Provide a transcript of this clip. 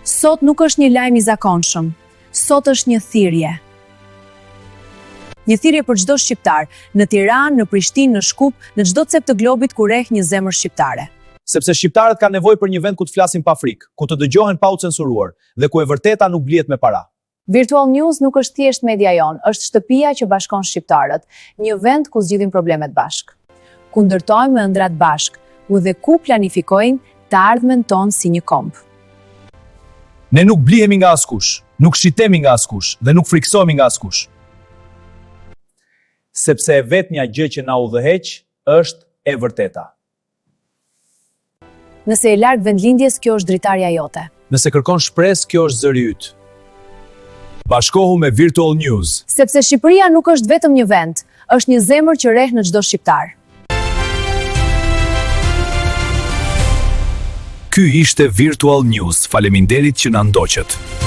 Sot nuk është një lajm i zakonshëm. Sot është një thirrje. Një thirrje për çdo shqiptar, në Tiranë, në Prishtinë, në Shkup, në çdo cep të globit ku rreh një zemër shqiptare. Sepse shqiptarët kanë nevojë për një vend ku të flasin pa frikë, ku të dëgjohen pa u censuruar dhe ku e vërteta nuk blihet me para. Virtual News nuk është thjesht media jon, është shtëpia që bashkon shqiptarët, një vend ku zgjidhim problemet bashk, ku ndërtojmë ëndrat bashk, dhe ku planifikojnë të ardhmen tonë si një komb. Ne nuk blihemi nga askush, nuk shitemi nga askush dhe nuk friksohemi nga askush. Sepse e vetmja gjë që na udhëheq është e vërteta. Nëse e larg vendlindjes, kjo është dritarja jote. Nëse kërkon shpresë, kjo është zëri yt. Bashkohu me Virtual News. Sepse Shqipëria nuk është vetëm një vend, është një zemër që rreh në çdo shqiptar. Ky ishte Virtual News. Faleminderit që na ndoqët.